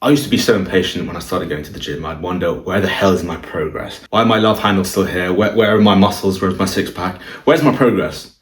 I used to be so impatient when I started going to the gym. I'd wonder, where the hell is my progress? Why are my love handles still here? Where are my muscles? Where's my six pack? Where's my progress?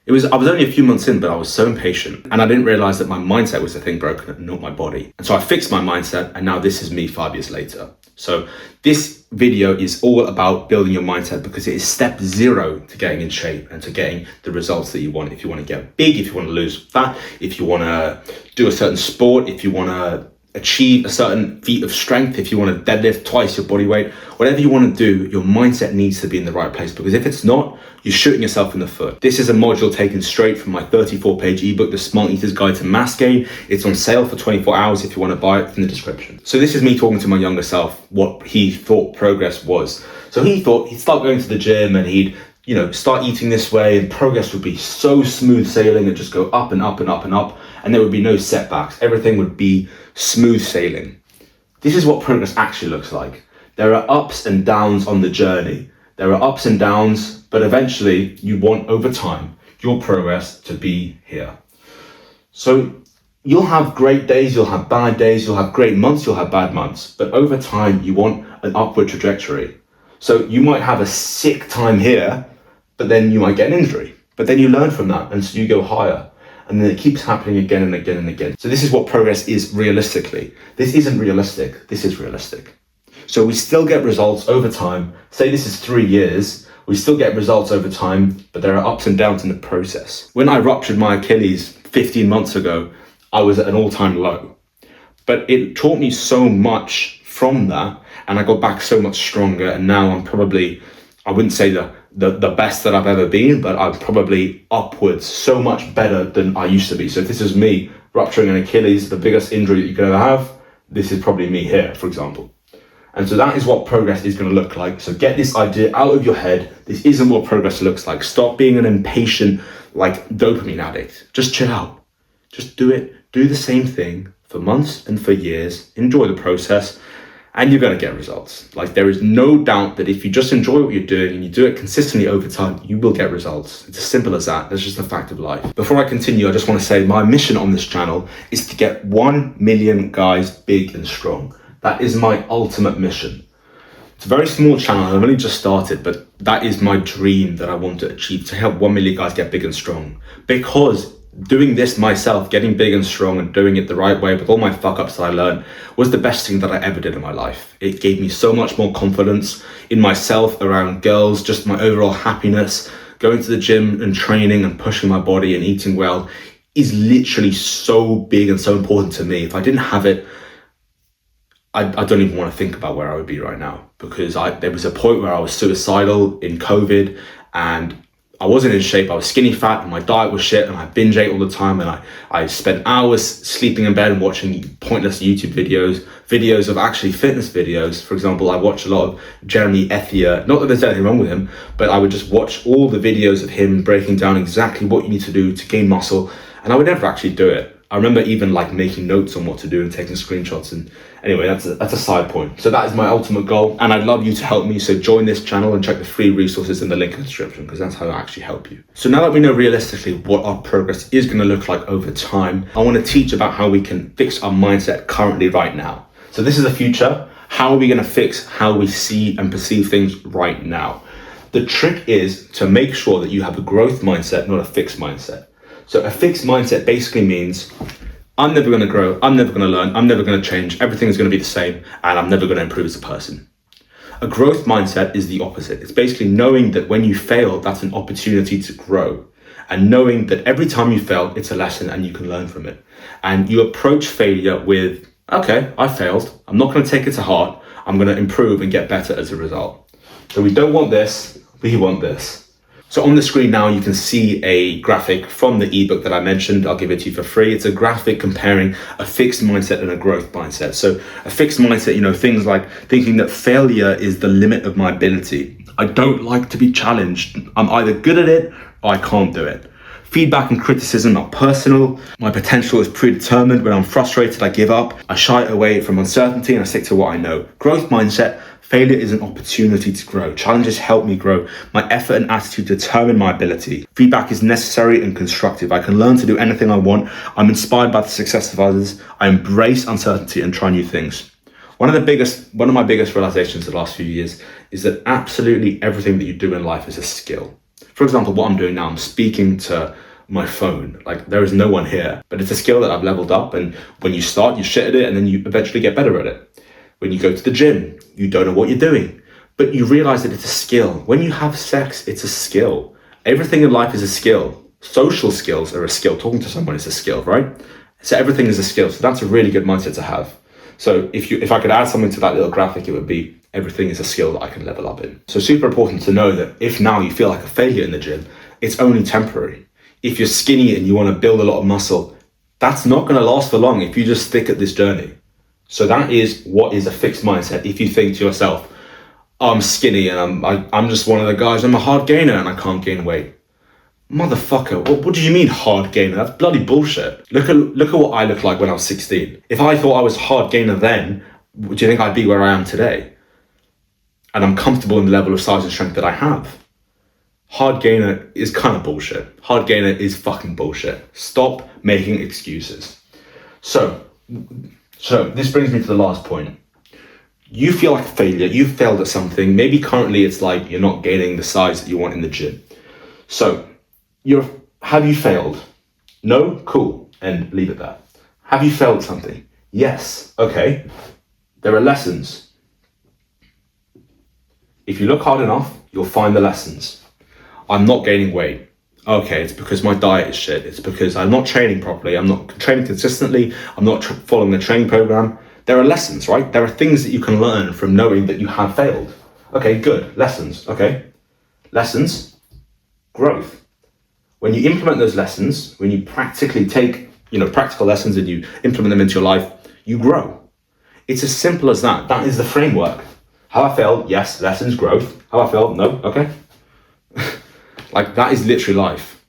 I was only a few months in, but I was so impatient, and I didn't realize that my mindset was the thing broken, not my body. And so I fixed my mindset, and now this is me 5 years later. So this video is all about building your mindset, because it is step 0 to getting in shape and to getting the results that you want. If you want to get big, if you want to lose fat, if you want to do a certain sport, if you want to achieve a certain feat of strength, if you want to deadlift twice your body weight, whatever you want to do, your mindset needs to be in the right place, because if it's not, you're shooting yourself in the foot. This is a module taken straight from my 34-page ebook, The Smart Eater's Guide to Mass Gain. It's on sale for 24 hours if you want to buy it, in the description. So this is me talking to my younger self, what he thought progress was. So he thought he'd start going to the gym and he'd start eating this way, and progress would be so smooth sailing and just go up and up and up and up, and there would be no setbacks. Everything would be smooth sailing. This is what progress actually looks like. There are ups and downs on the journey. There are ups and downs, but eventually you want, over time, your progress to be here. So you'll have great days, you'll have bad days, you'll have great months, you'll have bad months, but over time you want an upward trajectory. So you might have a sick time here, but then you might get an injury. But then you learn from that, and so you go higher. And then it keeps happening again and again and again. So this is what progress is realistically. This isn't realistic, this is realistic. So we still get results over time. Say this is 3 years, we still get results over time, but there are ups and downs in the process. When I ruptured my Achilles 15 months ago, I was at an all-time low. But it taught me so much from that, and I got back so much stronger, and now I'm probably, I wouldn't say the best that I've ever been, but I'm probably upwards, so much better than I used to be. So if this is me rupturing an Achilles, the biggest injury that you could ever have, this is probably me here, for example. And so that is what progress is going to look like. So get this idea out of your head. This isn't what progress looks like. Stop being an impatient, dopamine addict. Just chill out. Just do it. Do the same thing for months and for years. Enjoy the process, and you're going to get results. There is no doubt that if you just enjoy what you're doing and you do it consistently over time, you will get results. It's as simple as that. That's just a fact of life. Before I continue, I just want to say my mission on this channel is to get 1 million guys big and strong. That is my ultimate mission. It's a very small channel. I've only just started, but that is my dream that I want to achieve, to help 1 million guys get big and strong. Because doing this myself, getting big and strong and doing it the right way with all my fuck ups that I learned, was the best thing that I ever did in my life. It gave me so much more confidence in myself, around girls, just my overall happiness. Going to the gym and training and pushing my body and eating well is literally so big and so important to me. If I didn't have it, I don't even want to think about where I would be right now, because there was a point where I was suicidal in COVID, and I wasn't in shape. I was skinny fat, and my diet was shit, and I binge ate all the time, and I spent hours sleeping in bed and watching pointless YouTube videos of actually fitness videos. For example, I watch a lot of Jeremy Ethia. Not that there's anything wrong with him, but I would just watch all the videos of him breaking down exactly what you need to do to gain muscle, and I would never actually do it. I remember even making notes on what to do and taking screenshots, and anyway, that's a side point. So that is my ultimate goal, and I'd love you to help me. So join this channel and check the free resources in the link in the description, because that's how I actually help you. So now that we know realistically what our progress is going to look like over time, I want to teach about how we can fix our mindset currently right now. So this is the future. How are we going to fix how we see and perceive things right now? The trick is to make sure that you have a growth mindset, not a fixed mindset. So a fixed mindset basically means I'm never going to grow, I'm never going to learn, I'm never going to change, everything's going to be the same, and I'm never going to improve as a person. A growth mindset is the opposite. It's basically knowing that when you fail, that's an opportunity to grow, and knowing that every time you fail, it's a lesson and you can learn from it. And you approach failure with, okay, I failed, I'm not going to take it to heart, I'm going to improve and get better as a result. So we don't want this, we want this. So on the screen now, you can see a graphic from the ebook that I mentioned. I'll give it to you for free. It's a graphic comparing a fixed mindset and a growth mindset. So a fixed mindset, things like thinking that failure is the limit of my ability. I don't like to be challenged. I'm either good at it or I can't do it. Feedback and criticism are personal. My potential is predetermined. When I'm frustrated, I give up. I shy away from uncertainty and I stick to what I know. Growth mindset, Failure is an opportunity to grow. Challenges help me grow. My effort and attitude determine my ability. Feedback is necessary and constructive. I can learn to do anything I want. I'm inspired by the success of others. I embrace uncertainty and try new things. One of my biggest realizations the last few years is that absolutely everything that you do in life is a skill. For example, what I'm doing now, I'm speaking to my phone. Like, there is no one here, but it's a skill that I've leveled up. And when you start, you shit at it, and then you eventually get better at it. When you go to the gym, you don't know what you're doing, but you realize that it's a skill. When you have sex, it's a skill. Everything in life is a skill. Social skills are a skill. Talking to someone is a skill, right? So everything is a skill. So that's a really good mindset to have. So if I could add something to that little graphic, it would be everything is a skill that I can level up in. So super important to know that if now you feel like a failure in the gym, it's only temporary. If you're skinny and you want to build a lot of muscle, that's not going to last for long if you just stick at this journey. So that is what is a fixed mindset. If you think to yourself, I'm skinny and I'm just one of the guys, I'm a hard gainer and I can't gain weight. Motherfucker, what do you mean hard gainer? That's bloody bullshit. Look at what I looked like when I was 16. If I thought I was a hard gainer then, do you think I'd be where I am today? And I'm comfortable in the level of size and strength that I have. Hard gainer is kind of bullshit. Hard gainer is fucking bullshit. Stop making excuses. So this brings me to the last point. You feel like a failure, you failed at something. Maybe currently it's like you're not gaining the size that you want in the gym. So have you failed? No? Cool. And leave it there. Have you failed at something? Yes. Okay. There are lessons. If you look hard enough, you'll find the lessons. I'm not gaining weight. Okay, it's because my diet is shit. It's because I'm not training properly. I'm not training consistently. I'm not following the training program. There are lessons, right? There are things that you can learn from knowing that you have failed. Okay, good. Lessons. Okay. Lessons. Growth. When you implement those lessons, when you practically take, practical lessons and you implement them into your life, you grow. It's as simple as that. That is the framework. Have I failed? Yes. Lessons. Growth. Have I failed? No. Okay. Like, that is literally life.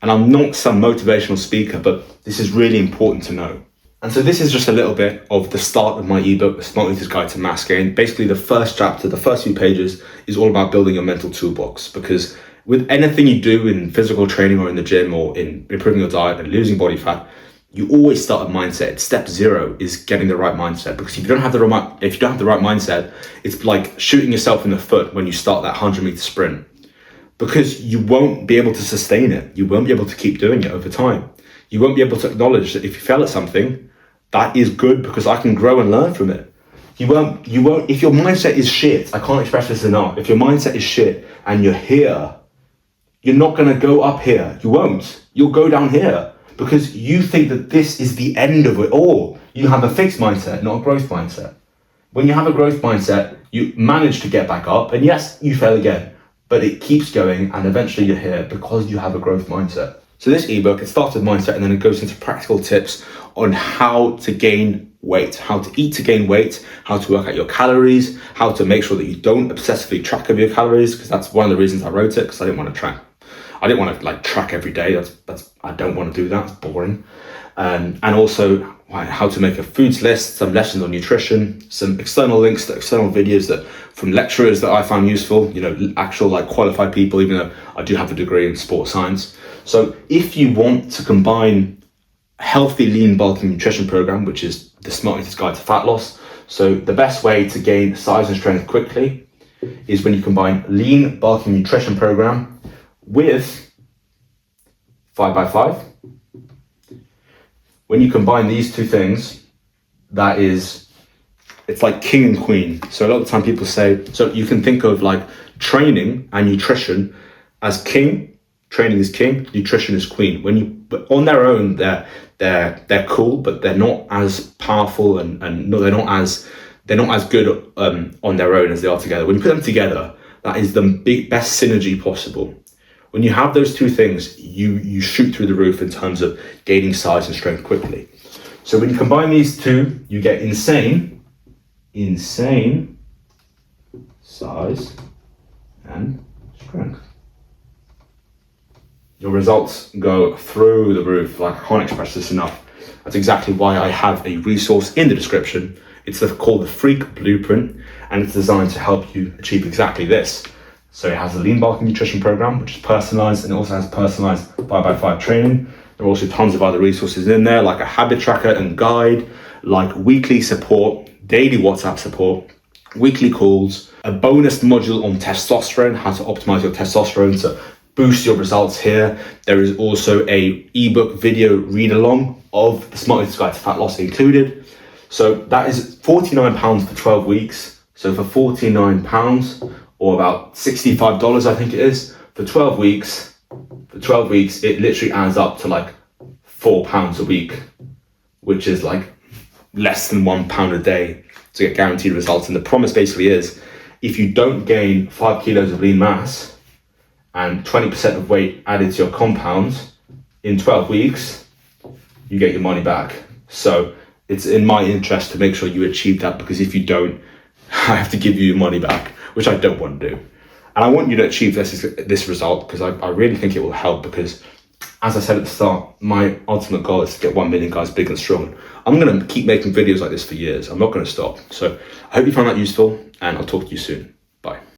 And I'm not some motivational speaker, but this is really important to know. And so this is just a little bit of the start of my ebook, The Smart Eater's Guide to Mass Gain. Basically, the first chapter, the first few pages, is all about building your mental toolbox. Because with anything you do in physical training or in the gym or in improving your diet and losing body fat, you always start a mindset. Step 0 is getting the right mindset. Because if you don't have the right mindset, it's like shooting yourself in the foot when you start that 100-meter sprint. Because you won't be able to sustain it. You won't be able to keep doing it over time. You won't be able to acknowledge that if you fail at something, that is good because I can grow and learn from it. You won't, if your mindset is shit, I can't express this enough. If your mindset is shit and you're here, you're not going to go up here. You won't. You'll go down here because you think that this is the end of it all. You have a fixed mindset, not a growth mindset. When you have a growth mindset, you manage to get back up, and yes, you fail again. But it keeps going and eventually you're here because you have a growth mindset. So this ebook, it starts with mindset and then it goes into practical tips on how to gain weight, how to eat to gain weight, how to work out your calories, how to make sure that you don't obsessively track of your calories, because that's one of the reasons I wrote it, because I didn't want to track every day. I don't want to do that, it's boring. And also how to make a foods list, some lessons on nutrition, some external links to external videos that from lecturers that I found useful, actual qualified people, even though I do have a degree in sports science. So if you want to combine a healthy, lean, bulking nutrition program, which is the Smart Eater's Guide to Fat Loss. So the best way to gain size and strength quickly is when you combine lean, bulking nutrition program with 5x5. When you combine these two things, it's like king and queen. So a lot of the time people say, so you can think of training and nutrition as king. Training is king, nutrition is queen. But on their own, they're cool, but they're not as powerful and they're not as good on their own as they are together. When you put them together, that is the best synergy possible. When you have those two things, you shoot through the roof in terms of gaining size and strength quickly. So when you combine these two, you get insane size and strength. Your results go through the roof. I can't express this enough. That's exactly why I have a resource in the description. It's called the Freak Blueprint, and it's designed to help you achieve exactly this. So it has a lean bulk nutrition program, which is personalized, and it also has personalized 5x5 training. There are also tons of other resources in there, like a habit tracker and guide, like weekly support, daily WhatsApp support, weekly calls, a bonus module on testosterone, how to optimize your testosterone to boost your results here. There is also a ebook video read along of the Smartest Guide to Fat Loss included. So that is £49 for 12 weeks. So for £49, or about $65, I think it is, for 12 weeks, it literally adds up to like £4 a week, which is like less than £1 a day to get guaranteed results. And the promise basically is, if you don't gain 5 kilos of lean mass and 20% of weight added to your compounds in 12 weeks, you get your money back. So it's in my interest to make sure you achieve that, because if you don't, I have to give you your money back, which I don't want to do. And I want you to achieve this result, because I really think it will help, because as I said at the start, my ultimate goal is to get 1 million guys big and strong. I'm going to keep making videos like this for years. I'm not going to stop. So I hope you found that useful, and I'll talk to you soon. Bye.